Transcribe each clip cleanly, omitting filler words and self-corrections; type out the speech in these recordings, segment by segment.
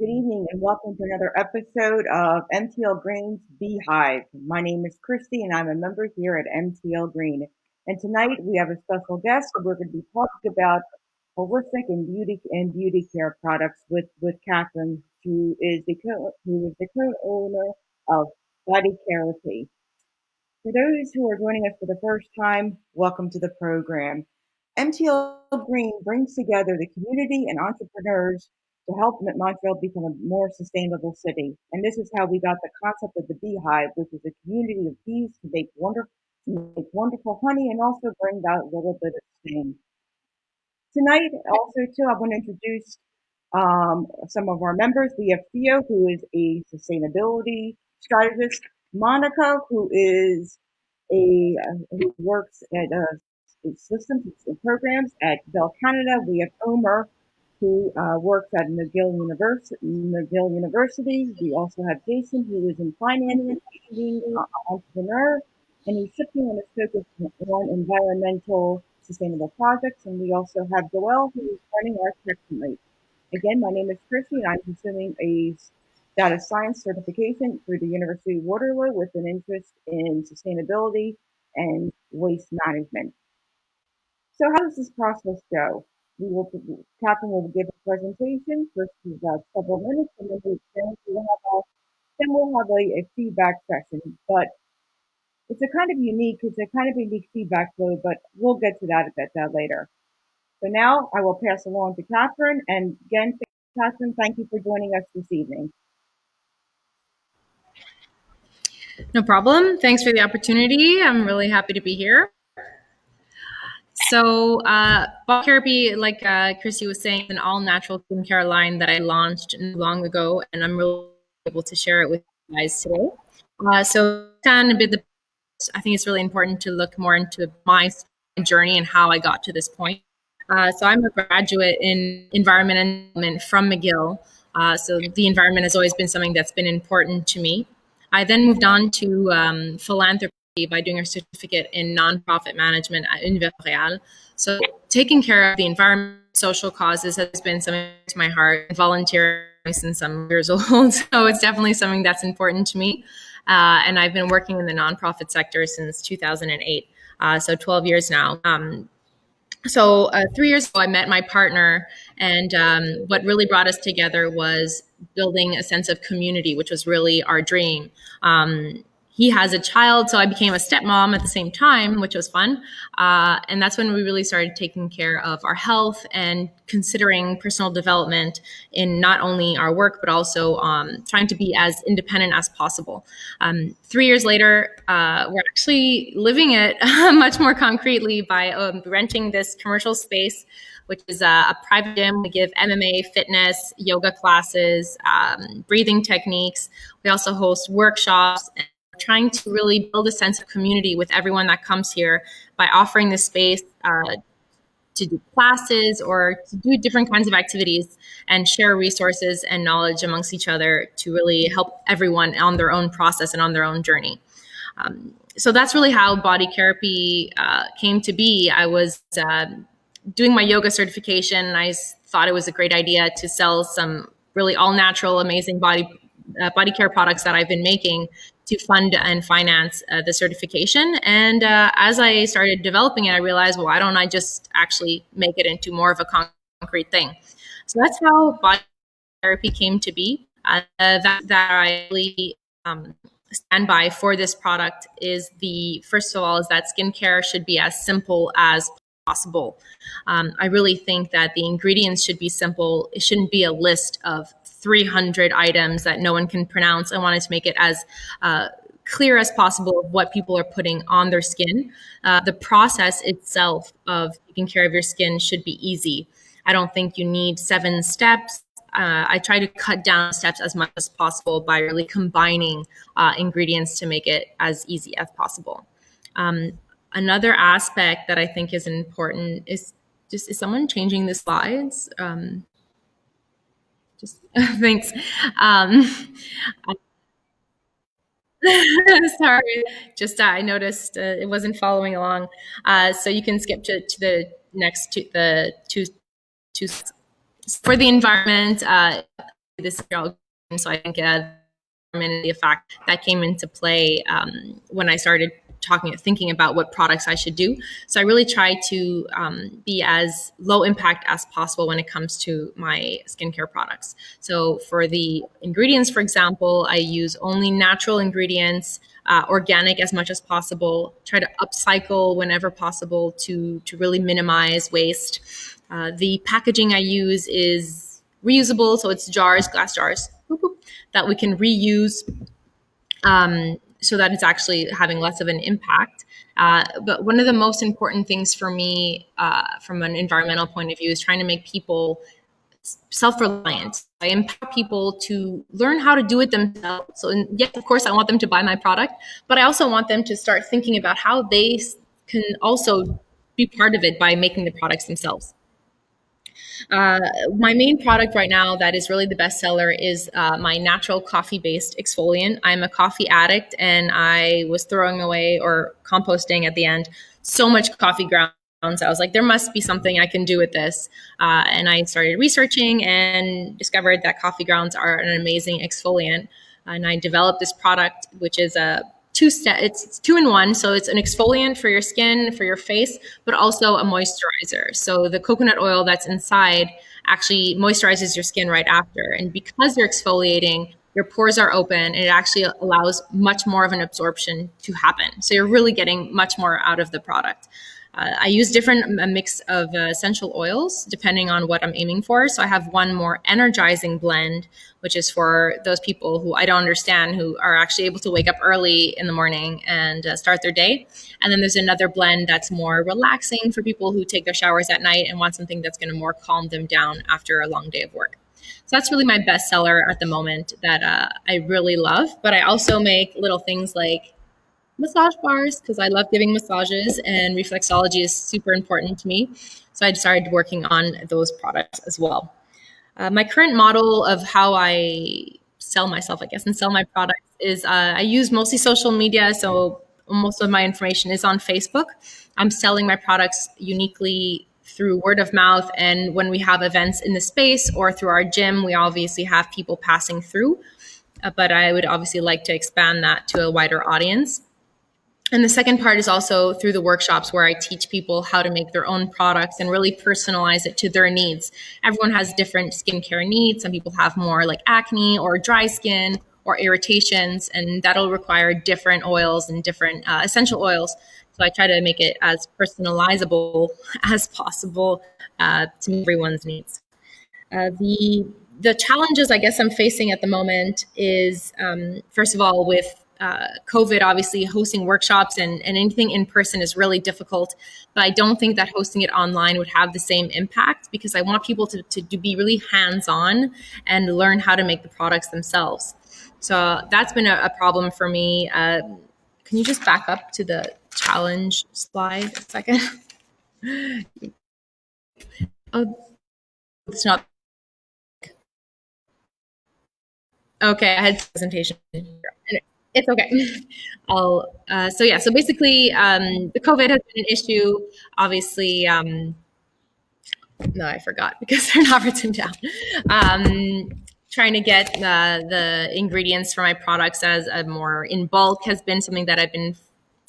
good evening, and welcome to another episode of MtlGreen's Beehive. My name is Christy, and I'm a member here at MTL Green. And tonight we have a special guest. We're going to be talking about holistic and beauty care products with Catherine, who is the co-owner of Body Care-Apy. For those who are joining us for the first time, welcome to the program. MTL Green brings together the community and entrepreneurs to help Montreal become a more sustainable city. And this is how we got the concept of the beehive, which is a community of bees to make wonderful honey and also bring that little bit of sting. Tonight, also, too, I want to introduce some of our members. We have Theo, who is a sustainability strategist, Monica, who works at systems and programs at Bell Canada. We have Omer, who works at McGill University. We also have Jason, who is in finance, being an entrepreneur, and he's shifting on his focus on environmental sustainable projects. And we also have Joelle, who is running our tech tonight. Again, my name is Christy, and I'm pursuing a data science certification through the University of Waterloo with an interest in sustainability and waste management. So how does this process go? Catherine will give a presentation for about several minutes, and then we'll have a feedback session. But it's a kind of unique feedback flow, but we'll get to that a bit later. So now I will pass along to Catherine, and again, Catherine, thank you for joining us this evening. No problem. Thanks for the opportunity. I'm really happy to be here. So, Care-Apy, like Christy was saying, is an all-natural skincare line that I launched long ago, and I'm really able to share it with you guys today. I think it's really important to look more into my journey and how I got to this point. So I'm a graduate in environment and development from McGill. So the environment has always been something that's been important to me. I then moved on to philanthropy by doing a certificate in nonprofit management at Université. So taking care of the environment, social causes has been something to my heart. Volunteering since I'm years old, so it's definitely something that's important to me. And I've been working in the nonprofit sector since 2008, so 12 years now. 3 years ago, I met my partner, and what really brought us together was building a sense of community, which was really our dream. He has a child, so I became a stepmom at the same time, which was fun. And that's when we really started taking care of our health and considering personal development in not only our work, but also trying to be as independent as possible. 3 years later, we're actually living it much more concretely by renting this commercial space, which is a private gym. We give MMA, fitness, yoga classes, breathing techniques. We also host workshops, and trying to really build a sense of community with everyone that comes here by offering this space to do classes or to do different kinds of activities and share resources and knowledge amongst each other to really help everyone on their own process and on their own journey. So that's really how Body Care-Apy came to be. I was doing my yoga certification, and I thought it was a great idea to sell some really all-natural, amazing body care products that I've been making to fund and finance the certification. And as I started developing it, I realized, well, why don't I just actually make it into more of a concrete thing? So that's how Body Care-Apy came to be. That I really stand by for this product is first of all, is that skincare should be as simple as possible. I really think that the ingredients should be simple. It shouldn't be a list of 300 items that no one can pronounce. I wanted to make it as clear as possible of what people are putting on their skin. The process itself of taking care of your skin should be easy. I don't think you need 7 steps. I try to cut down steps as much as possible by really combining ingredients to make it as easy as possible. Another aspect that I think is important is someone changing the slides? Thanks. Sorry, I noticed it wasn't following along. So you can skip to the next two. For the environment, this algorithm. So I think the effect that came into play when I started thinking about what products I should do. So I really try to be as low impact as possible when it comes to my skincare products. So for the ingredients, for example, I use only natural ingredients, organic as much as possible, try to upcycle whenever possible to really minimize waste. The packaging I use is reusable, so it's jars, glass jars, that we can reuse, so that it's actually having less of an impact. But one of the most important things for me, from an environmental point of view, is trying to make people self-reliant. I empower people to learn how to do it themselves. So, yes, of course, I want them to buy my product, but I also want them to start thinking about how they can also be part of it by making the products themselves. Uh, my main product right now that is really the best seller is my natural coffee based exfoliant. I'm a coffee addict and I was throwing away or composting at the end so much coffee grounds. I was like, there must be something I can do with this. And I started researching and discovered that coffee grounds are an amazing exfoliant. And I developed this product, which is a it's two in one. So it's an exfoliant for your skin, for your face, but also a moisturizer. So the coconut oil that's inside actually moisturizes your skin right after. And because you're exfoliating, your pores are open and it actually allows much more of an absorption to happen. So you're really getting much more out of the product. I use a mix of essential oils depending on what I'm aiming for. So I have one more energizing blend, which is for those people who I don't understand, who are actually able to wake up early in the morning and start their day. And then there's another blend that's more relaxing for people who take their showers at night and want something that's going to more calm them down after a long day of work. So that's really my best seller at the moment that I really love. But I also make little things like massage bars because I love giving massages and reflexology is super important to me. So I started working on those products as well. My current model of how I sell myself, I guess, and sell my products is I use mostly social media. So most of my information is on Facebook. I'm selling my products uniquely through word of mouth. And when we have events in the space or through our gym, we obviously have people passing through. But I would obviously like to expand that to a wider audience. And the second part is also through the workshops where I teach people how to make their own products and really personalize it to their needs. Everyone has different skincare needs. Some people have more like acne or dry skin or irritations, and that'll require different oils and different essential oils. So I try to make it as personalizable as possible to meet everyone's needs. The challenges I guess I'm facing at the moment is, first of all, with COVID, obviously hosting workshops and anything in person is really difficult, but I don't think that hosting it online would have the same impact because I want people to be really hands-on and learn how to make the products themselves. So that's been a problem for me. Can you just back up to the challenge slide a second? Oh, it's not. Okay, I had presentation. It's okay. So basically, the COVID has been an issue. Obviously, no, I forgot because they're not written down. Trying to get the ingredients for my products as a more in bulk has been something that I've been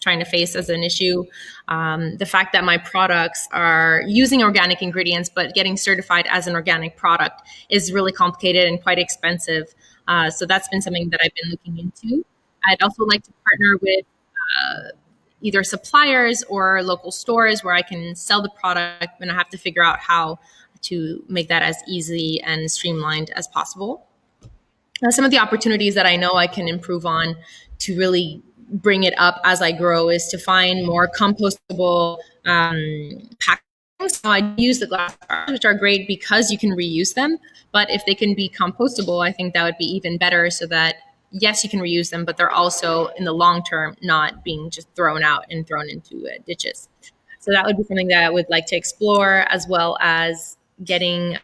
trying to face as an issue. The fact that my products are using organic ingredients but getting certified as an organic product is really complicated and quite expensive. So that's been something that I've been looking into. I'd also like to partner with either suppliers or local stores where I can sell the product, and I have to figure out how to make that as easy and streamlined as possible. Some of the opportunities that I know I can improve on to really bring it up as I grow is to find more compostable packaging. So I use the glass jars, which are great because you can reuse them. But if they can be compostable, I think that would be even better so that, yes, you can reuse them, but they're also in the long term not being just thrown out and thrown into ditches. So that would be something that I would like to explore, as well as getting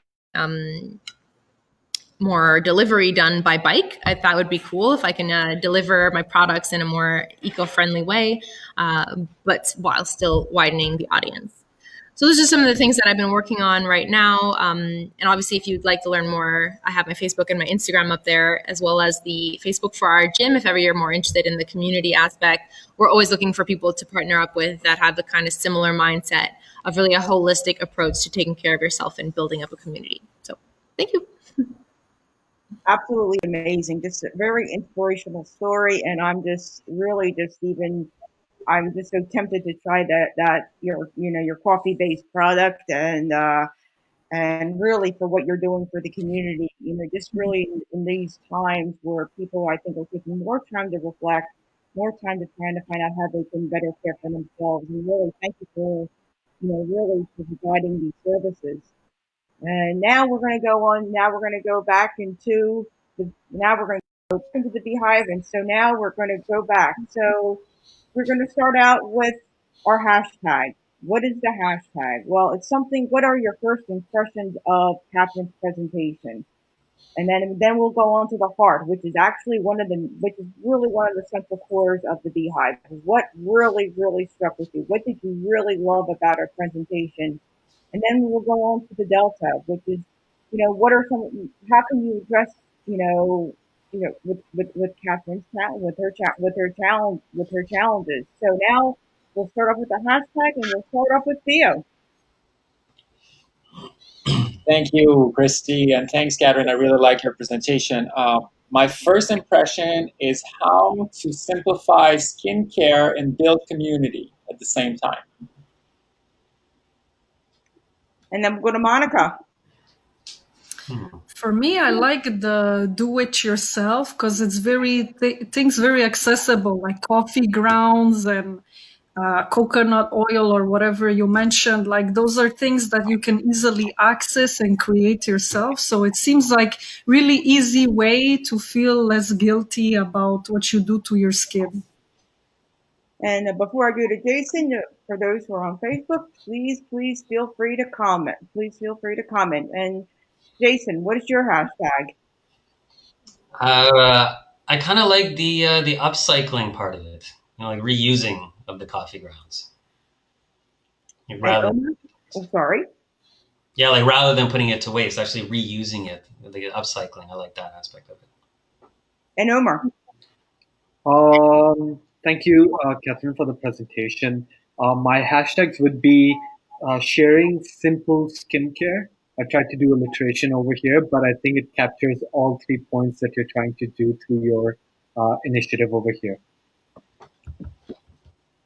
more delivery done by bike. I thought would be cool if I can deliver my products in a more eco-friendly way, but while still widening the audience. So those are some of the things that I've been working on right now. And obviously, if you'd like to learn more, I have my Facebook and my Instagram up there, as well as the Facebook for our gym. If ever you're more interested in the community aspect, we're always looking for people to partner up with that have the kind of similar mindset of really a holistic approach to taking care of yourself and building up a community. So thank you. Absolutely amazing. Just a very inspirational story, and I'm just really just even I'm just so tempted to try that your coffee based product and really for what you're doing for the community. Just really in these times where people I think are taking more time to reflect, more time to trying to find out how they can better care for themselves. And really thank you for really for providing these services. And now we're going to go on. Now we're going to go back into now we're going to go into the beehive. And so now we're going to go back. So we're going to start out with our hashtag. What is the hashtag? Well, it's something. What are your first impressions of Catherine's presentation? And then we'll go on to the heart, which is actually which is really one of the central cores of the beehive. What really struck with you? What did you really love about our presentation? And then we'll go on to the delta, which is, what are how can you address, with Catherine's with her challenges. So now we'll start off with the hashtag, and we'll start off with Theo. Thank you, Christy, and thanks, Catherine. I really like your presentation. My first impression is how to simplify skincare and build community at the same time. And then we'll go to Monica. For me, I like the do it yourself because it's things very accessible, like coffee grounds and coconut oil or whatever you mentioned. Like those are things that you can easily access and create yourself. So it seems like really easy way to feel less guilty about what you do to your skin. And before I go to Jason, for those who are on Facebook, please feel free to comment. Please feel free to comment. And Jason, what is your hashtag? I kind of like the upcycling part of it, like reusing of the coffee grounds. Like rather, Sorry. Yeah, like rather than putting it to waste, actually reusing it, the upcycling. I like that aspect of it. And Omar. Thank you, Catherine, for the presentation. My hashtags would be sharing simple skincare. I tried to do alliteration over here, but I think it captures all 3 points that you're trying to do through your initiative over here.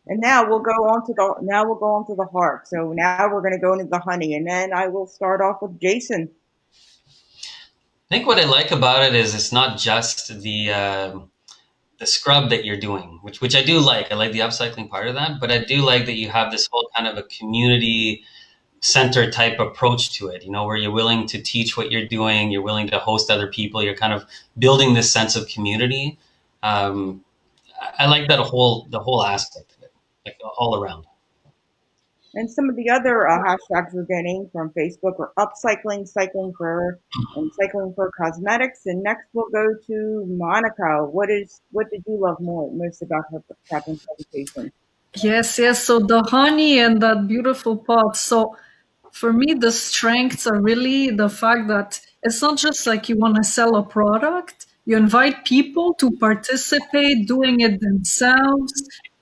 And now we'll go on to the heart. So now we're going to go into the honey, and then I will start off with Jason. I think what I like about it is it's not just the scrub that you're doing, which I do like. I like the upcycling part of that, but I do like that you have this whole kind of a community center type approach to it, where you're willing to teach what you're doing, you're willing to host other people, you're kind of building this sense of community. I like that the whole aspect of it, like all around. And some of the other hashtags we're getting from Facebook are upcycling, cycling for cosmetics. And next we'll go to Monica. What did you love most about her presentation? Yes. So the honey and that beautiful pot. So for me, the strengths are really the fact that it's not just like you want to sell a product. You invite people to participate, doing it themselves,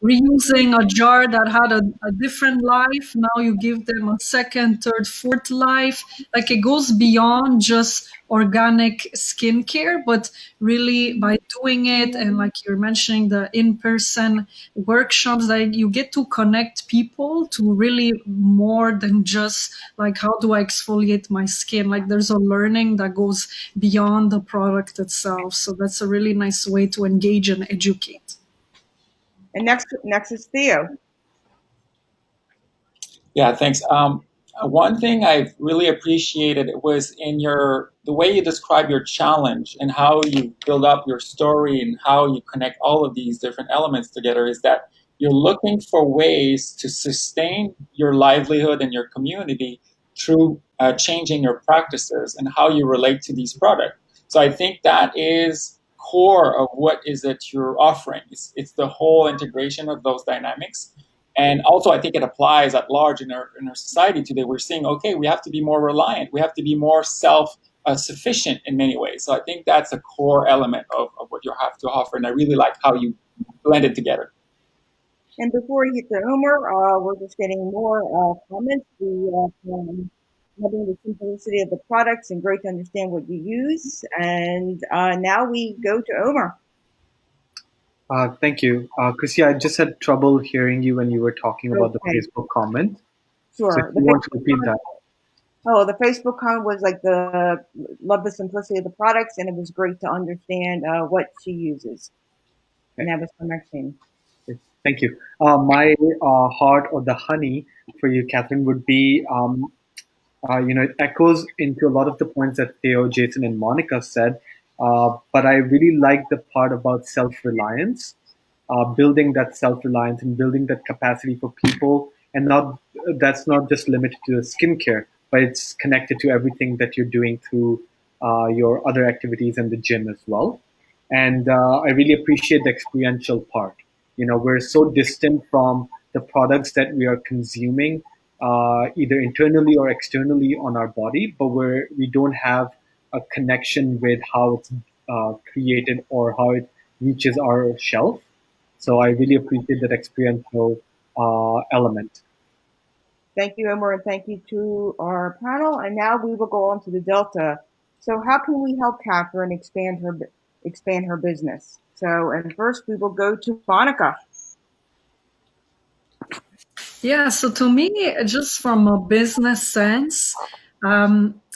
reusing a jar that had a different life. Now you give them a second, third, fourth life. Like it goes beyond just organic skincare, but really by doing it and like you're mentioning the in-person workshops, that you get to connect people to really more than just like how do I exfoliate my skin. Like there's a learning that goes beyond the product itself. So that's a really nice way to engage and educate. And next is Theo. Yeah, thanks. One thing I've really appreciated was in the way you describe your challenge and how you build up your story and how you connect all of these different elements together is that you're looking for ways to sustain your livelihood and your community through changing your practices and how you relate to these products. So I think that is core of what is it you're offering. It's the whole integration of those dynamics. And also, I think it applies at large in our society today. We're seeing, okay, we have to be more reliant. We have to be more self-sufficient in many ways. So I think that's a core element of what you have to offer. And I really like how you blend it together. And before we get to Omer, we're just getting more comments. From loving the simplicity of the products and great to understand what you use. And now we go to Omer. Thank you. Chrissy, I just had trouble hearing you when you were talking about the Okay, Facebook comment. So if sure. you want to repeat that. The Facebook comment was like love the simplicity of the products, and it was great to understand what she uses. And that was from Maxine. Thank you. My heart or the honey for you, Catherine, would be, it echoes into a lot of the points that Theo, Jason, and Monica said. But I really like the part about self-reliance, building that self-reliance and building that capacity for people. And that's not just limited to the skincare, but it's connected to everything that you're doing through your other activities and the gym as well. And I really appreciate the experiential part. We're so distant from the products that we are consuming, either internally or externally on our body, but we don't have a connection with how it's created or how it reaches our shelf. So I really appreciate that experiential element. Thank you, Omer, and thank you to our panel. And now we will go on to the Delta. So, how can we help Catherine expand her business? So, and first we will go to Monica. Yeah, so to me, just from a business sense,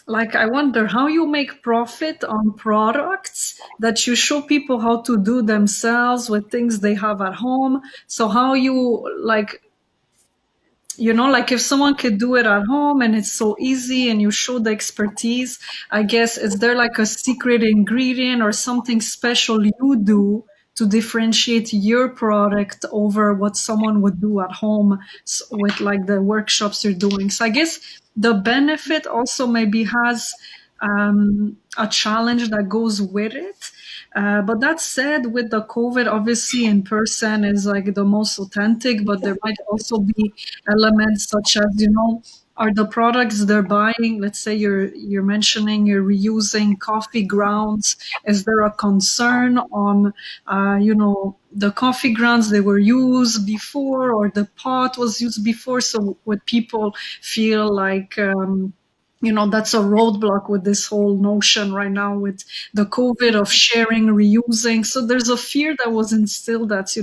like I wonder how you make profit on products that you show people how to do themselves with things they have at home. So how you like, like if someone could do it at home and it's so easy and you show the expertise, I guess, is there like a secret ingredient or something special you do to differentiate your product over what someone would do at home with like the workshops you're doing? So I guess the benefit also maybe has a challenge that goes with it. But that said, with the COVID, obviously in person is like the most authentic, but there might also be elements such as, are the products they're buying, let's say you're mentioning you're reusing coffee grounds. Is there a concern on, the coffee grounds they were used before or the pot was used before? So would people feel like, that's a roadblock with this whole notion right now with the COVID of sharing, reusing. So there's a fear that was instilled that's,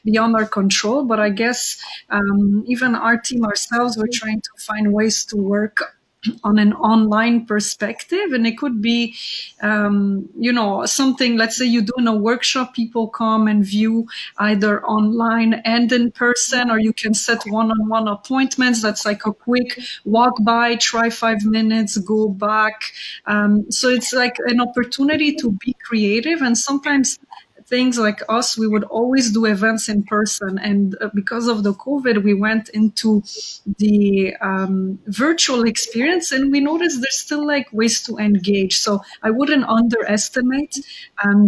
beyond our control. But I guess even our team ourselves, we're trying to find ways to work on an online perspective, and it could be something, let's say you do in a workshop, people come and view either online and in person, or you can set one-on-one appointments. That's like a quick walk by, try 5 minutes, go back. So it's like an opportunity to be creative. And sometimes things like us, we would always do events in person. And because of the COVID, we went into the virtual experience, and we noticed there's still like ways to engage. So I wouldn't underestimate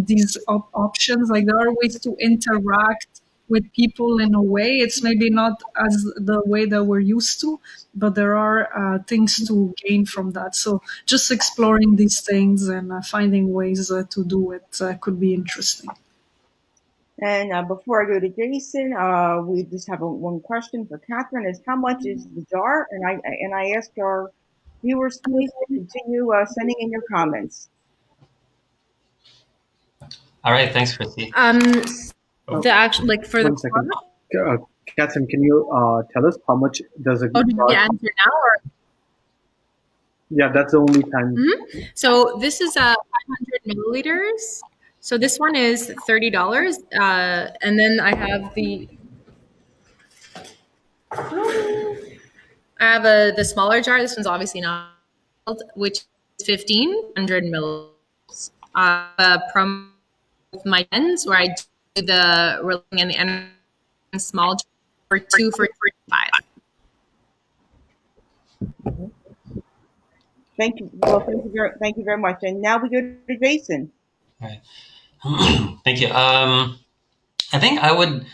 these options. Like there are ways to interact with people in a way. It's maybe not as the way that we're used to, but there are things to gain from that. So just exploring these things and finding ways to do it could be interesting. And before I go to Jason, we just have one question for Catherine: is how much is the jar? And I ask our viewers please to continue sending in your comments. All right, thanks, Christy. The actual like for One the second. Catherine, can you tell us how much does a did you answer now or? Yeah, that's the only time. Mm-hmm. So this is 500 milliliters. So this one is $30. And then I have the smaller jar. This one's obviously not, which is 1,500 milliliters. Promo with my friends where I do the rolling and the end small jar for 2 for 5. Thank you. Well, thank you very much. And now we go to Jason. All right. Thank you. I think I would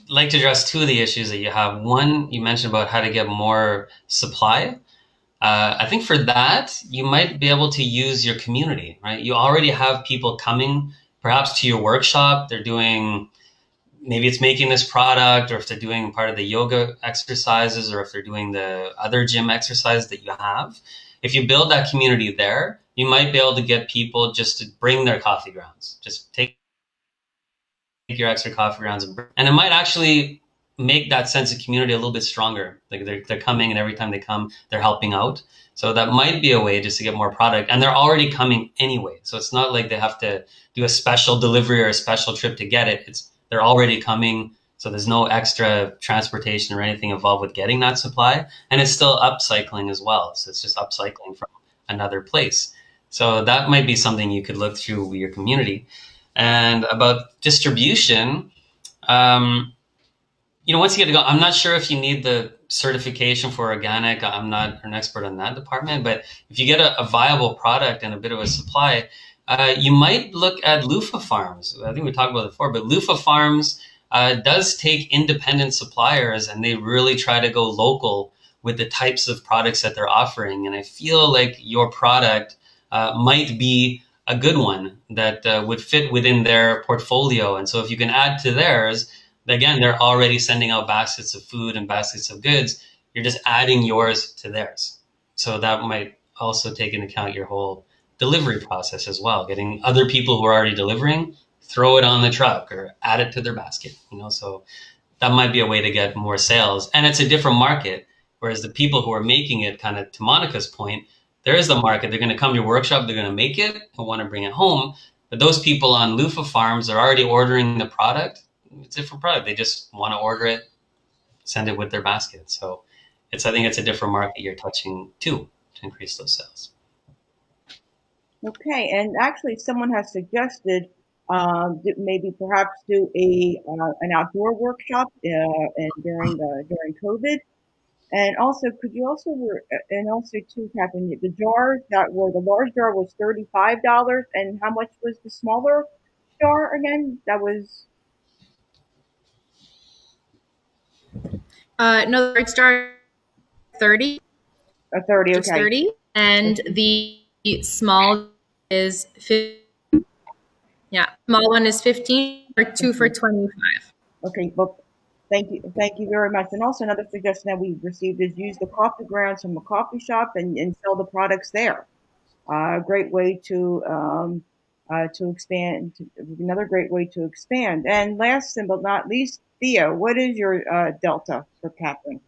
like to address two of the issues that you have. One, you mentioned about how to get more supply. I think for that, you might be able to use your community, right? You already have people coming perhaps to your workshop. They're doing, maybe it's making this product, or if they're doing part of the yoga exercises, or if they're doing the other gym exercises that you have. If you build that community there, you might be able to get people just to bring their coffee grounds. Just take your extra coffee grounds, and it might actually make that sense of community a little bit stronger. Like they're coming, and every time they come, they're helping out. So that might be a way just to get more product. And they're already coming anyway. So it's not like they have to do a special delivery or a special trip to get it. They're already coming. So there's no extra transportation or anything involved with getting that supply. And it's still upcycling as well. So it's just upcycling from another place. So that might be something you could look through with your community. And about distribution, once you get to go, I'm not sure if you need the certification for organic. I'm not an expert on that department, but if you get a viable product and a bit of a supply, you might look at loofah farms. I think we talked about it before, but loofah farms does take independent suppliers, and they really try to go local with the types of products that they're offering. And I feel like your product might be a good one that would fit within their portfolio. And so if you can add to theirs, again, they're already sending out baskets of food and baskets of goods. You're just adding yours to theirs. So that might also take into account your whole delivery process as well. Getting other people who are already delivering, throw it on the truck or add it to their basket. So that might be a way to get more sales. And it's a different market. Whereas the people who are making it, kind of to Monica's point, there is the market. They're going to come to your workshop, they're going to make it and want to bring it home. But those people on loofah farms are already ordering the product. It's a different product. They just want to order it, send it with their basket. So I think it's a different market you're touching too to increase those sales. Okay, and actually, someone has suggested maybe perhaps do an outdoor workshop and during COVID. And also, could you also and also too, Catherine, the jars that were the large jar was $35, and how much was the smaller jar again? That was No, the star 30. a 30. It's Okay, 30, and the small is 50. Yeah, small one is 15, or two for 25. okay. Well, thank you very much. And also another suggestion that we've received is use the coffee grounds from a coffee shop and sell the products there. A great way to expand. Another great way to expand. And last but not least, Theo, what is your delta for Catherine?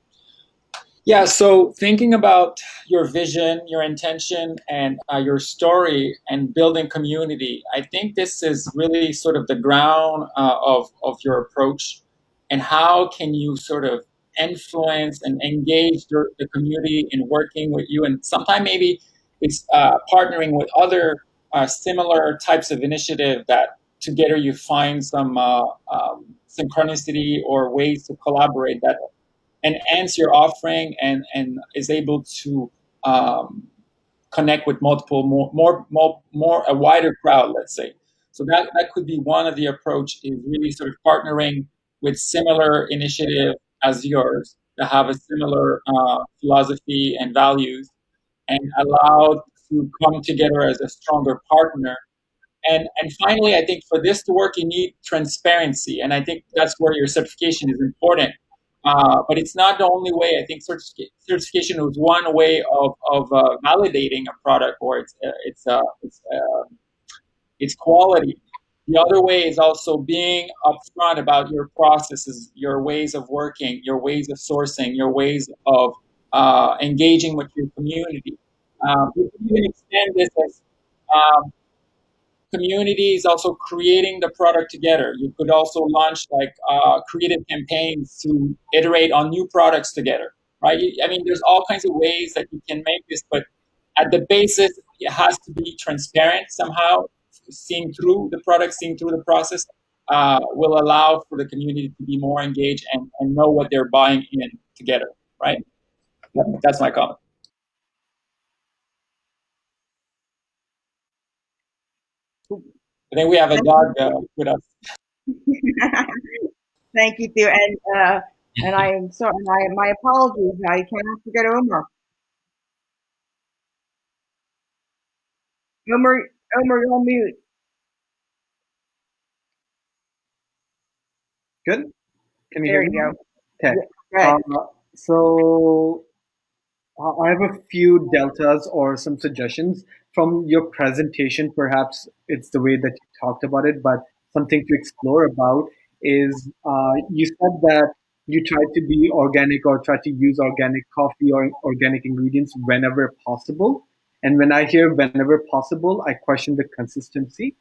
Yeah, so thinking about your vision, your intention, and your story and building community, I think this is really sort of the ground of your approach. And how can you sort of influence and engage the community in working with you? And sometimes maybe it's partnering with other similar types of initiative that together you find some synchronicity or ways to collaborate that enhance your offering and is able to connect with multiple more a wider crowd, let's say. So that could be one of the approach, is really sort of partnering with similar initiative as yours that have a similar philosophy and values, and allow to come together as a stronger partner. And finally, I think for this to work, you need transparency, and I think that's where your certification is important. But it's not the only way. I think certification is one way of validating a product or its quality. The other way is also being upfront about your processes, your ways of working, your ways of sourcing, your ways of engaging with your community. You can even extend this as communities also creating the product together. You could also launch like creative campaigns to iterate on new products together, right? I mean, there's all kinds of ways that you can make this, but at the basis, it has to be transparent somehow. Seeing through the product, seeing through the process will allow for the community to be more engaged and know what they're buying in together, right? That's my comment. I think we have a dog with us. Thank you, too. And I am sorry. And my apologies. I cannot forget Omar. Omar, Omar, you're on mute. Good? Can you hear There you me go. now? Okay. Yeah, good. So I have a few deltas or some suggestions from your presentation. Perhaps it's the way that you talked about it, but something to explore about is you said that you try to be organic or try to use organic coffee or organic ingredients whenever possible. And when I hear whenever possible, I question the consistency,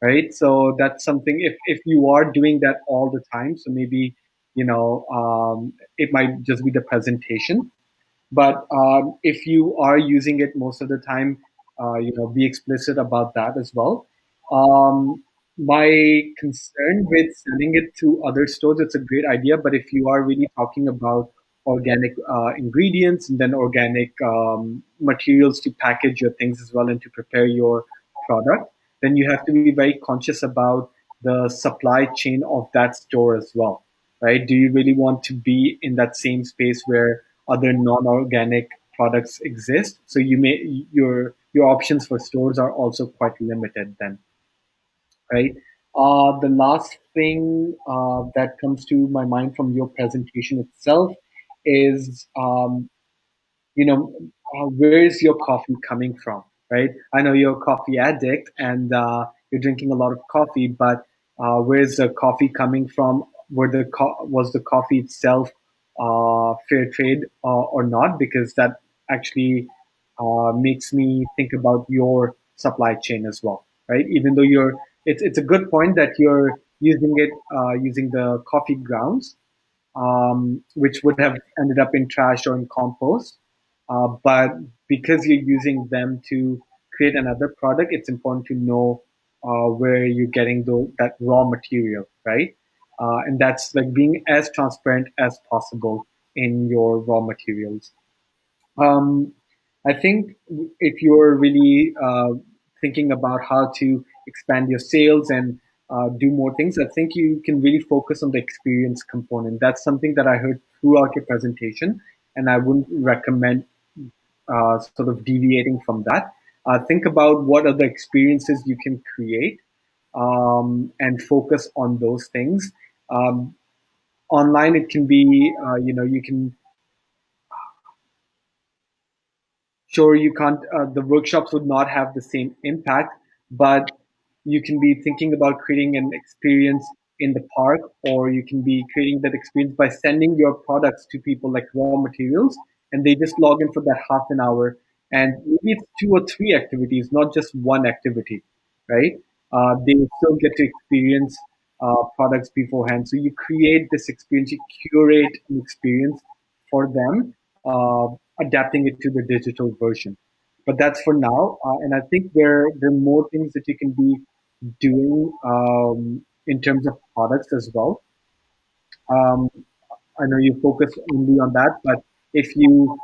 right? So that's something, if you are doing that all the time, so maybe, it might just be the presentation, but if you are using it most of the time, be explicit about that as well. Um, my concern with selling it to other stores, it's a great idea, but if you are really talking about organic ingredients and then organic materials to package your things as well and to prepare your product, then you have to be very conscious about the supply chain of that store as well, right? Do you really want to be in that same space where other non-organic products exist? So your options for stores are also quite limited then, right? The last thing that comes to my mind from your presentation itself is where is your coffee coming from, right? I know you're a coffee addict and you're drinking a lot of coffee, but where's the coffee coming from? Was the coffee itself fair trade or not? Because that actually makes me think about your supply chain as well, right? Even though it's a good point that you're using it using the coffee grounds, which would have ended up in trash or in compost. But because you're using them to create another product, it's important to know where you're getting that raw material, right? And that's like being as transparent as possible in your raw materials. Um, I think if you're really thinking about how to expand your sales and do more things, I think you can really focus on the experience component. That's something that I heard throughout your presentation, and I wouldn't recommend sort of deviating from that. Think about what other experiences you can create and focus on those things. Um, Online, it can be, you can. Sure, you can't, the workshops would not have the same impact, but you can be thinking about creating an experience in the park, or you can be creating that experience by sending your products to people like raw materials, and they just log in for that half an hour. And maybe it's two or three activities, not just one activity, right? They still get to experience products beforehand. So you create this experience, you curate an experience for them, adapting it to the digital version. But that's for now, and I think there are more things that you can be doing in terms of products as well. Um, I know you focus only on that, but if you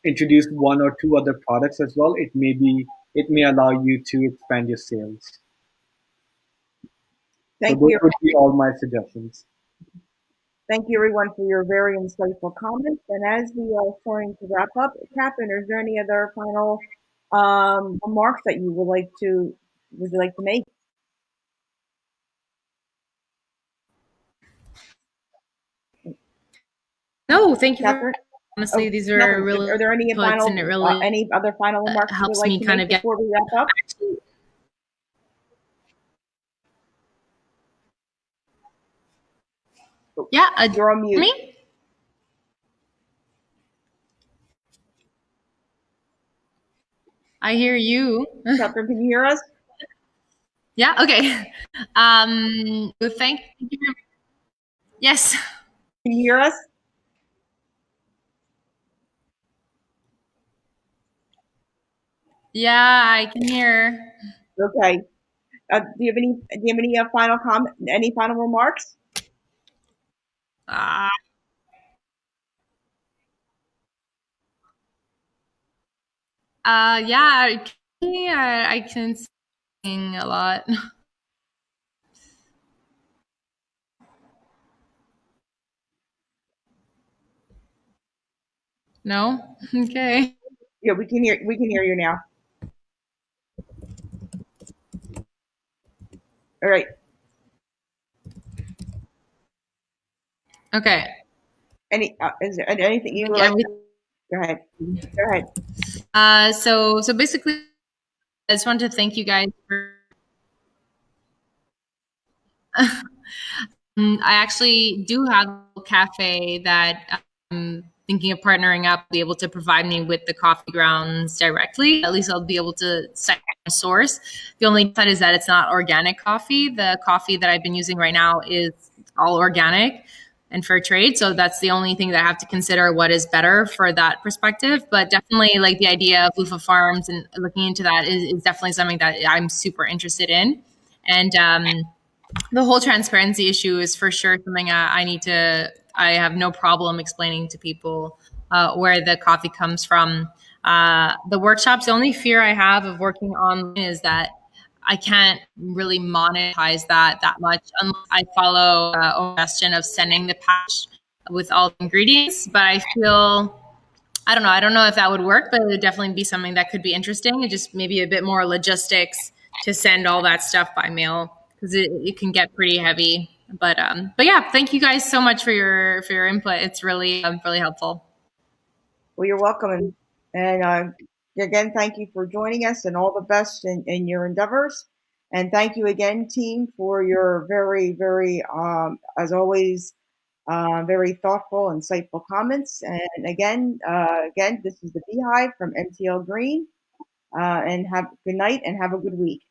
introduce one or two other products as well, it may allow you to expand your sales. So Thank those you. would be all my suggestions. Thank you, everyone, for your very insightful comments. And as we are starting to wrap up, Catherine, is there any other final remarks that you would you like to make? No, thank you Catherine? honestly, Oh, these are Catherine, really are there puts, and it really any other final remarks you would helps like me to kind make of get before we wrap up? actually. Yeah, You're on mute. me? I hear you. Catherine, can you hear us? Yeah, okay. Thank you. Yes. Can you hear us? Yeah, I can hear. Okay. Do you have any final comment? Any final remarks? Uh, yeah, I can sing a lot. No? Okay. Yeah, we can hear. We can hear you now. All right. Okay. Is there anything I you think would like to? everything. Go ahead. Go ahead. So basically, I just wanted to thank you guys for. I actually do have a cafe that I'm thinking of partnering up, be able to provide me with the coffee grounds directly. At least I'll be able to set a source. The only side is that it's not organic coffee. The coffee that I've been using right now is all organic and fair trade. So that's the only thing that I have to consider what is better for that perspective. But definitely like the idea of Lufa Farms and looking into that is definitely something that I'm super interested in. And the whole transparency issue is for sure something I need to. I have no problem explaining to people where the coffee comes from. The workshops, the only fear I have of working online is that I can't really monetize that much unless I follow a suggestion of sending the patch with all the ingredients. But I feel I don't know. I don't know if that would work, but it would definitely be something that could be interesting. And just maybe a bit more logistics to send all that stuff by mail because it can get pretty heavy. But yeah, thank you guys so much for your input. It's really helpful. Well, you're welcome, and again, thank you for joining us, and all the best in your endeavors. And thank you again, team, for your very, as always, very thoughtful, insightful comments. And again, this is the Beehive from MTL Green. And have good night and have a good week.